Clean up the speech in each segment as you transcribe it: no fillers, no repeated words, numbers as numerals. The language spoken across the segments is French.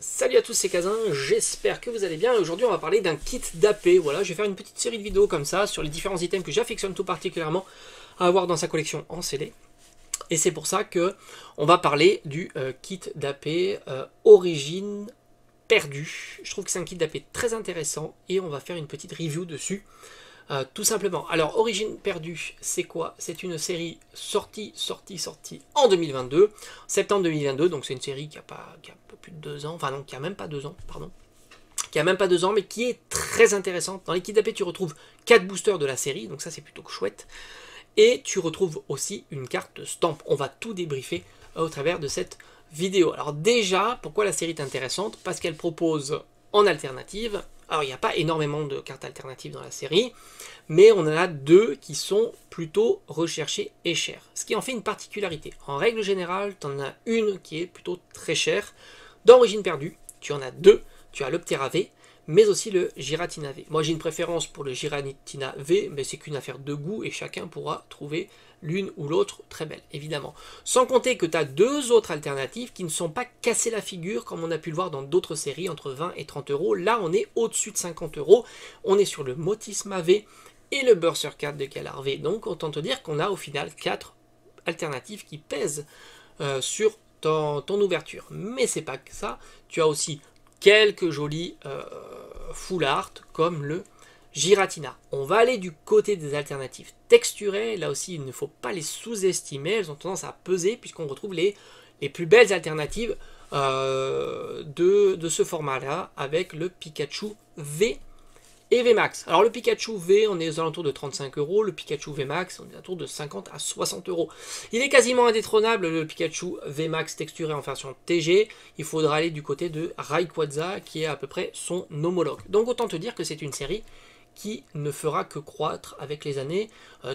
Salut à tous, c'est Kazin, j'espère que vous allez bien. Aujourd'hui on va parler d'un kit d'AP. Voilà, je vais faire une petite série de vidéos comme ça sur les différents items que j'affectionne tout particulièrement à avoir dans sa collection en CD. Et c'est pour ça que on va parler du kit d'AP Origine Perdue. Je trouve que c'est un kit d'AP très intéressant et on va faire une petite review dessus. Tout simplement. Alors, Origine Perdue, c'est quoi? C'est une série sortie en 2022, septembre 2022, donc c'est une série qui a un peu plus de 2 ans, enfin non, qui a même pas 2 ans, pardon, qui a même pas 2 ans, mais qui est très intéressante. Dans les kits d'AP, tu retrouves 4 boosters de la série, donc ça c'est plutôt chouette, et tu retrouves aussi une carte stamp. On va tout débriefer au travers de cette vidéo. Alors déjà, pourquoi la série est intéressante? Parce qu'elle propose en alternative, alors il n'y a pas énormément de cartes alternatives dans la série, mais on en a 2 qui sont plutôt recherchées et chères. Ce qui en fait une particularité. En règle générale, tu en as une qui est plutôt très chère. Dans Origine Perdue, tu en as 2. Tu as l'Optera V, mais aussi le Giratina V. Moi j'ai une préférence pour le Giratina V, mais c'est qu'une affaire de goût et chacun pourra trouver l'une ou l'autre très belle, évidemment. Sans compter que tu as 2 autres alternatives qui ne sont pas cassées la figure, comme on a pu le voir dans d'autres séries, entre 20 et 30 euros. Là, on est au-dessus de 50 euros. On est sur le Motisma V et le Burster 4 de Galar V. Donc, autant te dire qu'on a au final 4 alternatives qui pèsent sur ton ouverture. Mais c'est pas que ça. Tu as aussi quelques jolis full art, comme le Giratina. On va aller du côté des alternatives texturées. Là aussi, il ne faut pas les sous-estimer. Elles ont tendance à peser puisqu'on retrouve les plus belles alternatives de ce format-là avec le Pikachu V et VMAX. Alors le Pikachu V, on est aux alentours de 35 euros. Le Pikachu VMAX, on est aux alentours de 50 à 60 euros. Il est quasiment indétrônable, le Pikachu VMAX texturé en version TG. Il faudra aller du côté de Rayquaza, qui est à peu près son homologue. Donc autant te dire que c'est une série qui ne fera que croître avec les années,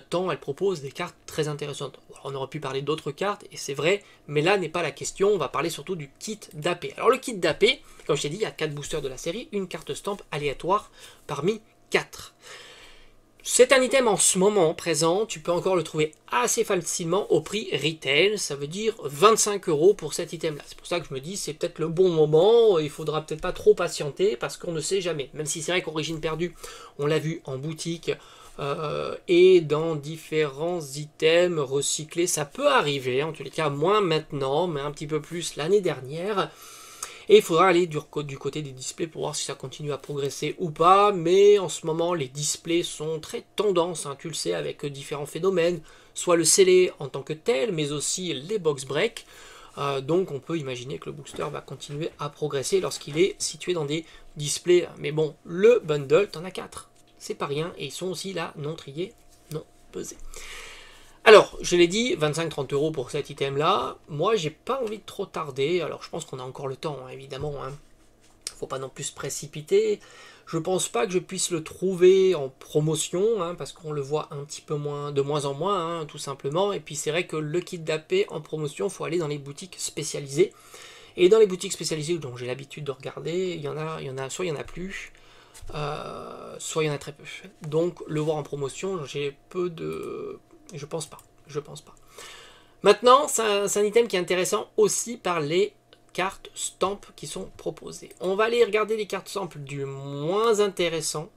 tant elle propose des cartes très intéressantes. Alors, on aurait pu parler d'autres cartes, et c'est vrai, mais là n'est pas la question, on va parler surtout du kit d'AP. Alors le kit d'AP, comme je t'ai dit, il y a 4 boosters de la série, une carte stamp aléatoire parmi 4. C'est un item en ce moment présent, tu peux encore le trouver assez facilement au prix retail, ça veut dire 25 euros pour cet item là. C'est pour ça que je me dis c'est peut-être le bon moment, il faudra peut-être pas trop patienter parce qu'on ne sait jamais. Même si c'est vrai qu'Origine Perdue, on l'a vu en boutique et dans différents items recyclés, ça peut arriver, en tous les cas moins maintenant, mais un petit peu plus l'année dernière. Et il faudra aller du côté des displays pour voir si ça continue à progresser ou pas. Mais en ce moment, les displays sont très tendance, hein, tu le sais, avec différents phénomènes. Soit le scellé en tant que tel, mais aussi les box break. Donc on peut imaginer que le booster va continuer à progresser lorsqu'il est situé dans des displays. Mais bon, le bundle, t'en as 4. C'est pas rien. Et ils sont aussi là, non triés, non pesés. Alors, je l'ai dit, 25-30 euros pour cet item-là. Moi, j'ai pas envie de trop tarder. Alors, je pense qu'on a encore le temps, hein, évidemment. Faut pas non plus se précipiter. Je pense pas que je puisse le trouver en promotion, hein, parce qu'on le voit un petit peu moins, de moins en moins, hein, tout simplement. Et puis, c'est vrai que le kit d'AP en promotion, faut aller dans les boutiques spécialisées. Et dans les boutiques spécialisées, dont j'ai l'habitude de regarder, soit il y en a plus, soit il y en a très peu. Donc, le voir en promotion, j'ai peu de... Je pense pas. Maintenant, c'est un item qui est intéressant aussi par les cartes stamp qui sont proposées. On va aller regarder les cartes stamp du moins intéressant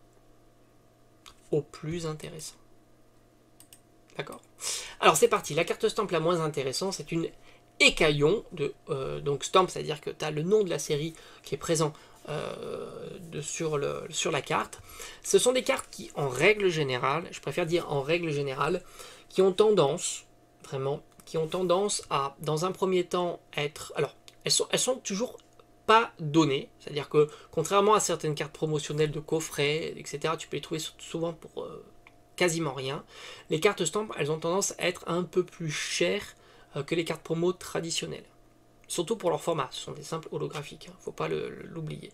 au plus intéressant. D'accord? Alors c'est parti. La carte stamp la moins intéressante, c'est une écaillon de donc stamp, c'est-à-dire que tu as le nom de la série qui est présent sur la carte. Ce sont des cartes qui, en règle générale, je préfère dire en règle générale, qui ont tendance, vraiment, à, dans un premier temps, être... Alors, elles sont toujours pas données, c'est-à-dire que, contrairement à certaines cartes promotionnelles de coffrets, etc., tu peux les trouver souvent pour quasiment rien. Les cartes stamp, elles ont tendance à être un peu plus chères que les cartes promo traditionnelles. Surtout pour leur format, ce sont des simples holographiques, hein, faut pas l'oublier.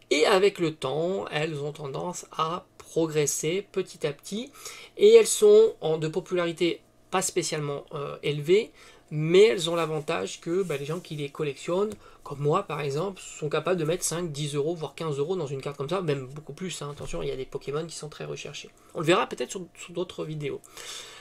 Et avec le temps, elles ont tendance à progresser petit à petit, et elles sont de popularité pas spécialement élevée, mais elles ont l'avantage que les gens qui les collectionnent, comme moi par exemple, sont capables de mettre 5, 10 euros, voire 15 euros dans une carte comme ça, même beaucoup plus, hein. Attention, il y a des Pokémon qui sont très recherchés. On le verra peut-être sur d'autres vidéos.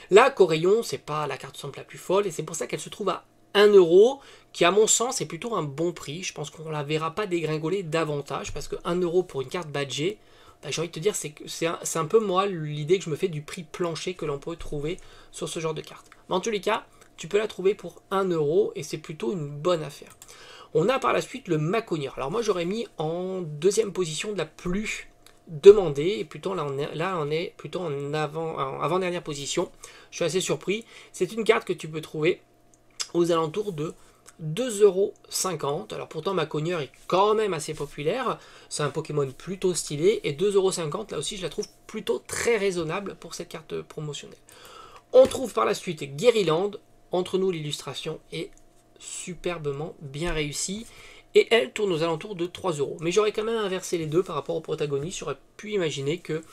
Là, Corayon, c'est pas la carte simple la plus folle, et c'est pour ça qu'elle se trouve à 1 euro, qui à mon sens est plutôt un bon prix. Je pense qu'on ne la verra pas dégringoler davantage, parce que 1 euro pour une carte badgée, bah, j'ai envie de te dire, c'est un peu moi l'idée que je me fais du prix plancher que l'on peut trouver sur ce genre de carte. Mais en tous les cas, tu peux la trouver pour 1 euro et c'est plutôt une bonne affaire. On a par la suite le Maconier. Alors moi j'aurais mis en deuxième position de la plus demandée, et plutôt là on est plutôt en avant-dernière position. Je suis assez surpris. C'est une carte que tu peux trouver aux alentours de 2,50 €. Alors pourtant Maconier est quand même assez populaire, c'est un Pokémon plutôt stylé, et 2,50 € là aussi je la trouve plutôt très raisonnable pour cette carte promotionnelle. On trouve par la suite Guerryland. Entre nous, l'illustration est superbement bien réussie, et elle tourne aux alentours de 3 €. Mais j'aurais quand même inversé les deux par rapport au protagoniste. J'aurais pu imaginer que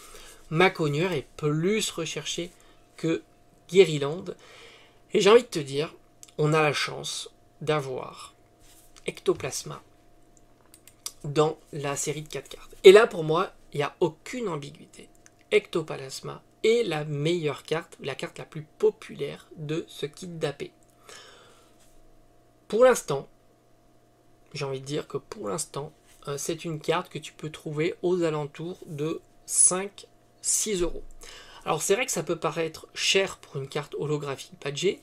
Maconier est plus recherché que Guerryland, et j'ai envie de te dire, on a la chance d'avoir Ectoplasma dans la série de 4 cartes. Et là, pour moi, il n'y a aucune ambiguïté. Ectoplasma est la meilleure carte, la carte la plus populaire de ce kit d'AP. Pour l'instant, j'ai envie de dire que pour l'instant, c'est une carte que tu peux trouver aux alentours de 5-6 €. Alors c'est vrai que ça peut paraître cher pour une carte holographique badgée,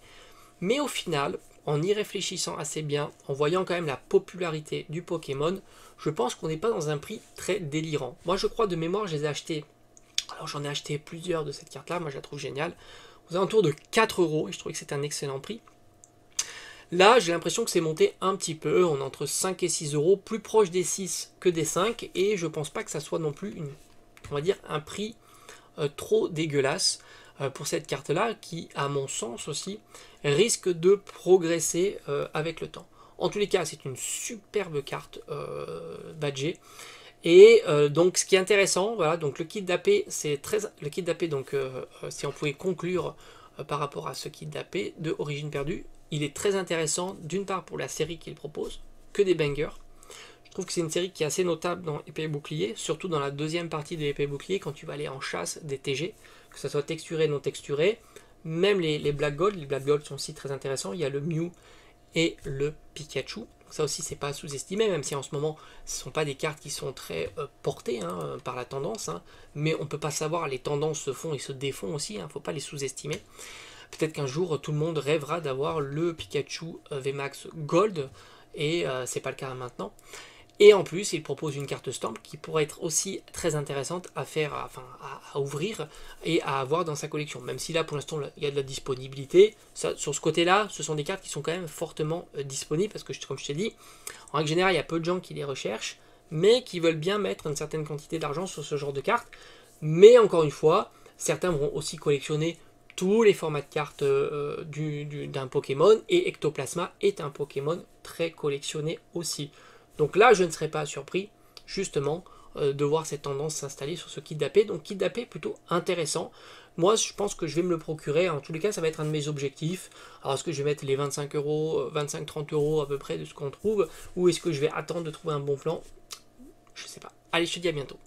mais au final, en y réfléchissant assez bien, en voyant quand même la popularité du Pokémon, je pense qu'on n'est pas dans un prix très délirant. Moi je crois de mémoire, je les ai achetés. Alors j'en ai acheté plusieurs de cette carte là, moi je la trouve géniale, aux alentours de 4 €, et je trouvais que c'était un excellent prix. Là j'ai l'impression que c'est monté un petit peu, on est entre 5 et 6 €, plus proche des 6 que des 5, et je pense pas que ça soit non plus on va dire un prix trop dégueulasse pour cette carte là, qui à mon sens aussi risque de progresser avec le temps. En tous les cas, c'est une superbe carte badgée. Et donc ce qui est intéressant, voilà, donc le kit d'AP, c'est très le kit d'AP, donc si on pouvait conclure par rapport à ce kit d'AP de Origine Perdue, il est très intéressant d'une part pour la série qu'il propose, que des bangers. Je trouve que c'est une série qui est assez notable dans Épée et Bouclier, surtout dans la deuxième partie de Épée et Bouclier, quand tu vas aller en chasse des TG, que ce soit texturé, non texturé. Même les Black Gold sont aussi très intéressants. Il y a le Mew et le Pikachu. Ça aussi, c'est pas à sous-estimer, même si en ce moment, ce ne sont pas des cartes qui sont très portées par la tendance. Mais on ne peut pas savoir, les tendances se font et se défont aussi. Il ne faut pas les sous-estimer. Peut-être qu'un jour, tout le monde rêvera d'avoir le Pikachu VMAX Gold, et c'est pas le cas maintenant. Et en plus, il propose une carte stamp qui pourrait être aussi très intéressante à faire, à ouvrir et à avoir dans sa collection. Même si là, pour l'instant, il y a de la disponibilité. Ça, sur ce côté-là, ce sont des cartes qui sont quand même fortement disponibles, parce que, comme je t'ai dit, en règle générale, il y a peu de gens qui les recherchent, mais qui veulent bien mettre une certaine quantité d'argent sur ce genre de cartes. Mais encore une fois, certains vont aussi collectionner tous les formats de cartes d'un Pokémon, et Ectoplasma est un Pokémon très collectionné aussi. Donc là, je ne serais pas surpris, justement, de voir cette tendance s'installer sur ce kit d'AP. Donc kit d'AP plutôt intéressant. Moi, je pense que je vais me le procurer. En tous les cas, ça va être un de mes objectifs. Alors, est-ce que je vais mettre les 25 €, 25-30 € à peu près de ce qu'on trouve, ou est-ce que je vais attendre de trouver un bon plan? Je sais pas. Allez, je te dis à bientôt.